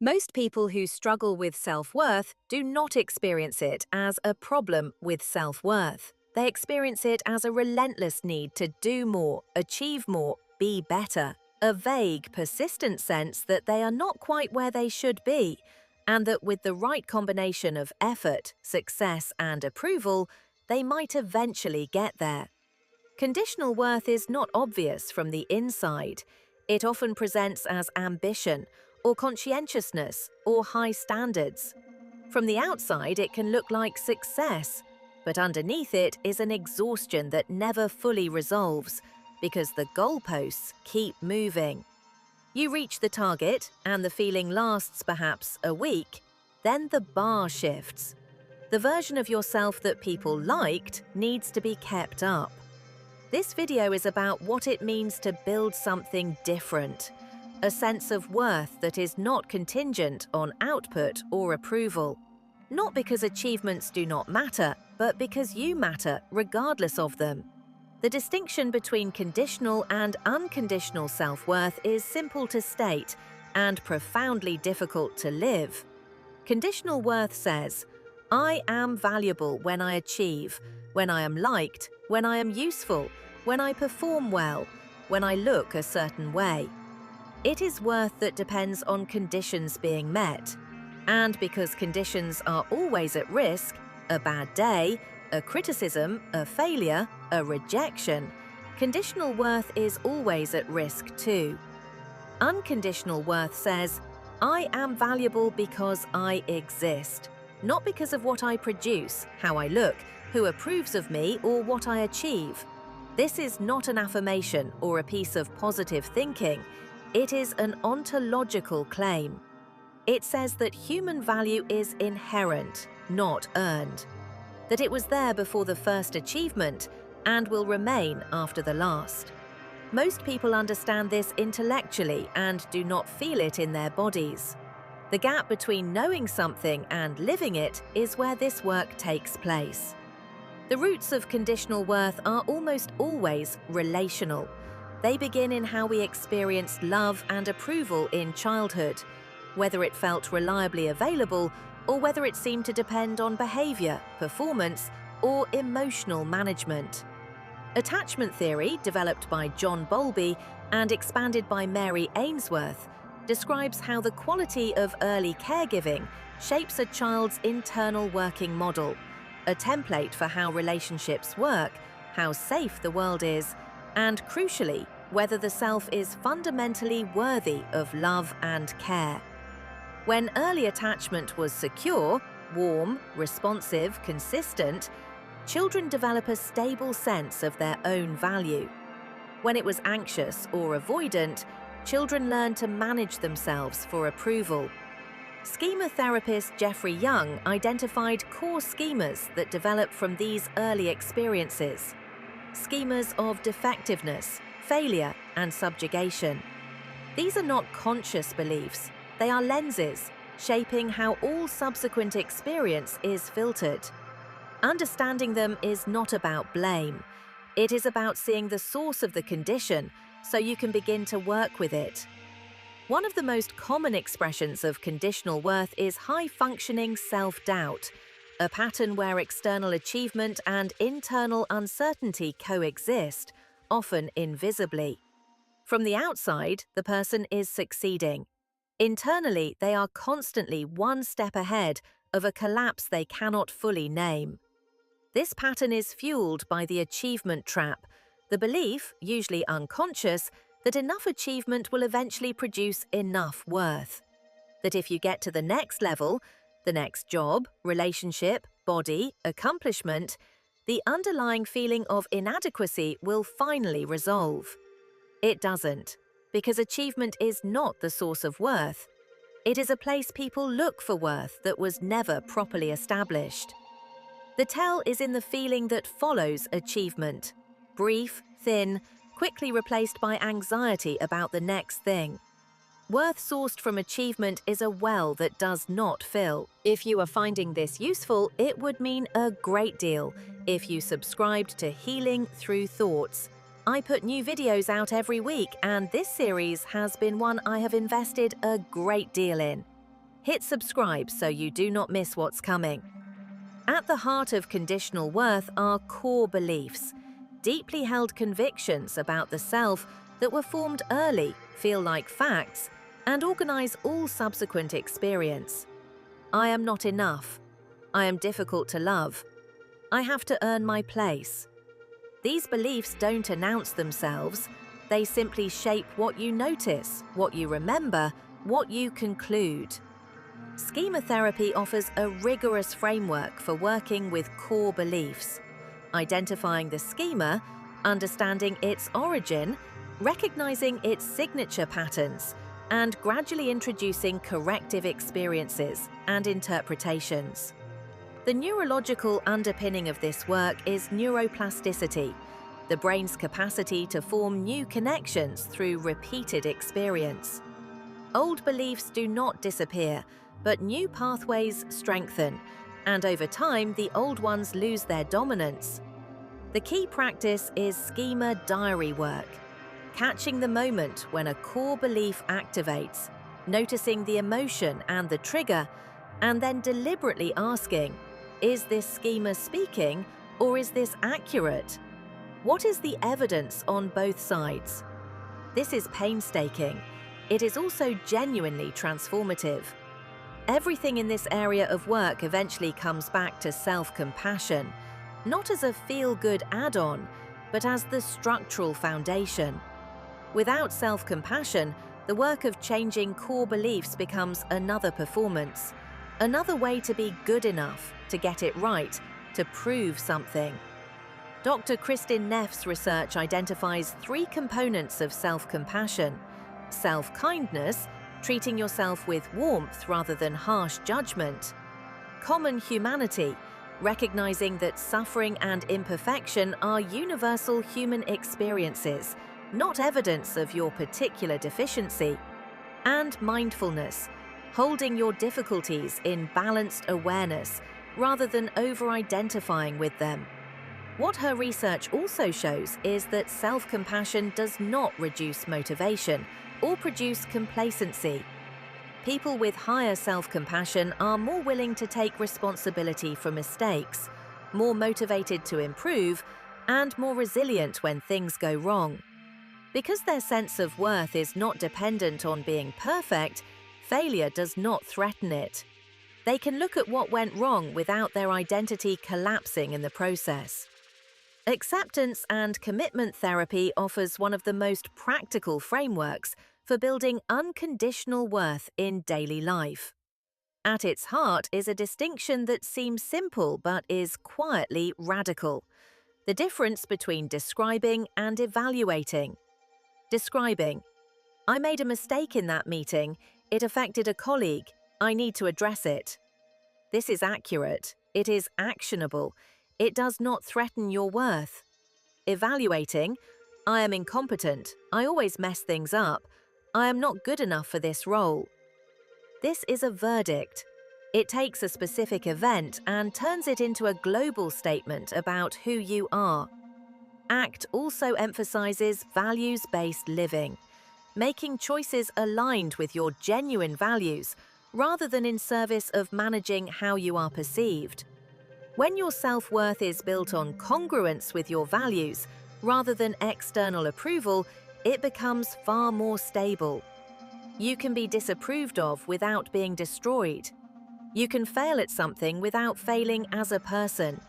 Most people who struggle with self-worth do not experience it as a problem with self-worth. They experience it as a relentless need to do more, achieve more, be better. A vague, persistent sense that they are not quite where they should be, and that with the right combination of effort, success, and approval, they might eventually get there. Conditional worth is not obvious from the inside. It often presents as ambition, or conscientiousness, or high standards. From the outside, it can look like success, but underneath it is an exhaustion that never fully resolves, because the goalposts keep moving. You reach the target, and the feeling lasts perhaps a week. Then the bar shifts. The version of yourself that people liked needs to be kept up. This video is about what it means to build something different, a sense of worth that is not contingent on output or approval. Not because achievements do not matter, but because you matter regardless of them. The distinction between conditional and unconditional self-worth is simple to state and profoundly difficult to live. Conditional worth says, I am valuable when I achieve, when I am liked, when I am useful, when I perform well, when I look a certain way. It is worth that depends on conditions being met. And because conditions are always at risk, a bad day, a criticism, a failure, a rejection, conditional worth is always at risk too. Unconditional worth says, I am valuable because I exist, not because of what I produce, how I look, who approves of me, or what I achieve. This is not an affirmation or a piece of positive thinking. It is an ontological claim. It says that human value is inherent, not earned. That it was there before the first achievement and will remain after the last. Most people understand this intellectually and do not feel it in their bodies. The gap between knowing something and living it is where this work takes place. The roots of conditional worth are almost always relational. They begin in how we experienced love and approval in childhood, whether it felt reliably available or whether it seemed to depend on behavior, performance, or emotional management. Attachment theory, developed by John Bowlby and expanded by Mary Ainsworth, describes how the quality of early caregiving shapes a child's internal working model, a template for how relationships work, how safe the world is, and crucially, whether the self is fundamentally worthy of love and care. When early attachment was secure, warm, responsive, consistent, children develop a stable sense of their own value. When it was anxious or avoidant, children learn to manage themselves for approval. Schema therapist Jeffrey Young identified core schemas that develop from these early experiences. Schemas of defectiveness, failure, and subjugation. These are not conscious beliefs, they are lenses, shaping how all subsequent experience is filtered. Understanding them is not about blame. It is about seeing the source of the condition so you can begin to work with it. One of the most common expressions of conditional worth is high-functioning self-doubt, a pattern where external achievement and internal uncertainty coexist, often invisibly. From the outside, the person is succeeding. Internally, they are constantly one step ahead of a collapse they cannot fully name. This pattern is fueled by the achievement trap, the belief, usually unconscious, that enough achievement will eventually produce enough worth. That if you get to the next level, the next job, relationship, body, accomplishment, the underlying feeling of inadequacy will finally resolve. It doesn't, because achievement is not the source of worth. It is a place people look for worth that was never properly established. The tell is in the feeling that follows achievement. Brief, thin, quickly replaced by anxiety about the next thing. Worth sourced from achievement is a well that does not fill. If you are finding this useful, it would mean a great deal if you subscribed to Healing Through Thoughts. I put new videos out every week, and this series has been one I have invested a great deal in. Hit subscribe so you do not miss what's coming. At the heart of conditional worth are core beliefs, deeply held convictions about the self that were formed early, feel like facts, and organize all subsequent experience. I am not enough. I am difficult to love. I have to earn my place. These beliefs don't announce themselves. They simply shape what you notice, what you remember, what you conclude. Schema therapy offers a rigorous framework for working with core beliefs, identifying the schema, understanding its origin, recognizing its signature patterns, and gradually introducing corrective experiences and interpretations. The neurological underpinning of this work is neuroplasticity, the brain's capacity to form new connections through repeated experience. Old beliefs do not disappear, but new pathways strengthen, and over time the old ones lose their dominance. The key practice is schema diary work, catching the moment when a core belief activates, noticing the emotion and the trigger, and then deliberately asking, is this schema speaking or is this accurate? What is the evidence on both sides? This is painstaking. It is also genuinely transformative. Everything in this area of work eventually comes back to self-compassion, not as a feel-good add-on, but as the structural foundation. Without self-compassion, the work of changing core beliefs becomes another performance, another way to be good enough, to get it right, to prove something. Dr. Kristin Neff's research identifies 3 components of self-compassion: self-kindness, treating yourself with warmth rather than harsh judgment; common humanity, recognizing that suffering and imperfection are universal human experiences, not evidence of your particular deficiency; and mindfulness, holding your difficulties in balanced awareness rather than over-identifying with them. What her research also shows is that self-compassion does not reduce motivation or produce complacency. People with higher self-compassion are more willing to take responsibility for mistakes, more motivated to improve, and more resilient when things go wrong. Because their sense of worth is not dependent on being perfect, failure does not threaten it. They can look at what went wrong without their identity collapsing in the process. Acceptance and commitment therapy offers one of the most practical frameworks for building unconditional worth in daily life. At its heart is a distinction that seems simple but is quietly radical: the difference between describing and evaluating. Describing: I made a mistake in that meeting. It affected a colleague. I need to address it. This is accurate. It is actionable. It does not threaten your worth. Evaluating: I am incompetent. I always mess things up. I am not good enough for this role. This is a verdict. It takes a specific event and turns it into a global statement about who you are. ACT also emphasizes values-based living, making choices aligned with your genuine values rather than in service of managing how you are perceived. When your self-worth is built on congruence with your values rather than external approval, it becomes far more stable. You can be disapproved of without being destroyed. You can fail at something without failing as a person.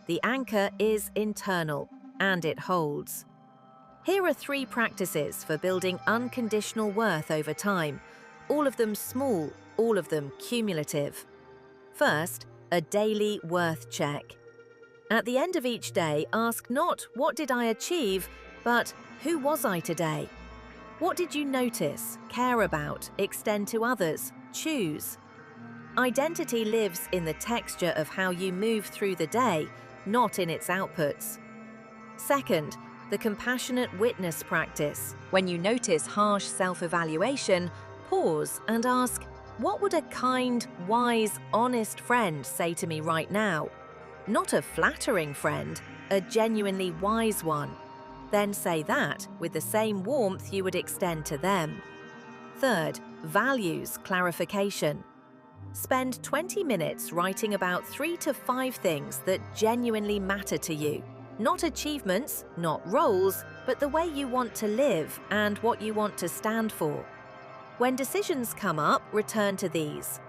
The anchor is internal, and it holds. Here are 3 practices for building unconditional worth over time, all of them small, all of them cumulative. First, a daily worth check. At the end of each day, ask not what did I achieve, but who was I today? What did you notice, care about, extend to others, choose? Identity lives in the texture of how you move through the day, not in its outputs. Second, the compassionate witness practice. When you notice harsh self-evaluation, pause and ask, what would a kind, wise, honest friend say to me right now? Not a flattering friend, a genuinely wise one. Then say that with the same warmth you would extend to them. Third, values clarification. Spend 20 minutes writing about 3 to 5 things that genuinely matter to you. Not achievements, not roles, but the way you want to live and what you want to stand for. When decisions come up, return to these.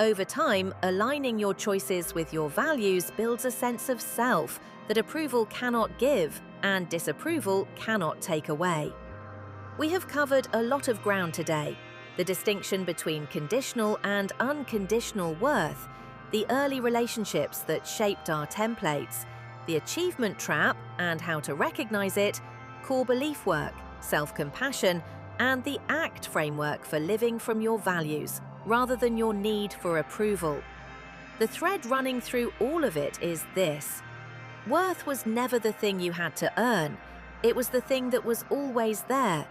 Over time, aligning your choices with your values builds a sense of self that approval cannot give and disapproval cannot take away. We have covered a lot of ground today: the distinction between conditional and unconditional worth, the early relationships that shaped our templates, the achievement trap and how to recognize it, core belief work, self-compassion, and the ACT framework for living from your values rather than your need for approval. The thread running through all of it is this: worth was never the thing you had to earn, it was the thing that was always there,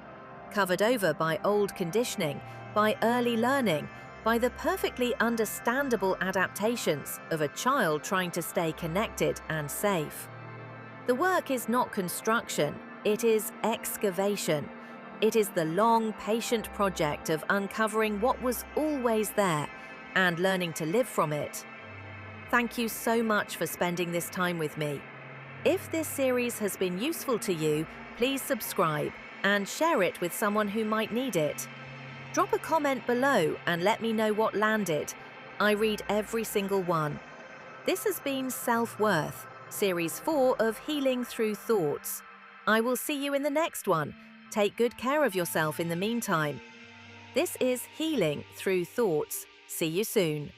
covered over by old conditioning, by early learning, by the perfectly understandable adaptations of a child trying to stay connected and safe. The work is not construction, it is excavation. It is the long, patient project of uncovering what was always there and learning to live from it. Thank you so much for spending this time with me. If this series has been useful to you, please subscribe and share it with someone who might need it. Drop a comment below and let me know what landed. I read every single one. This has been Self-Worth, Series 4 of Healing Through Thoughts. I will see you in the next one. Take good care of yourself in the meantime. This is Healing Through Thoughts. See you soon.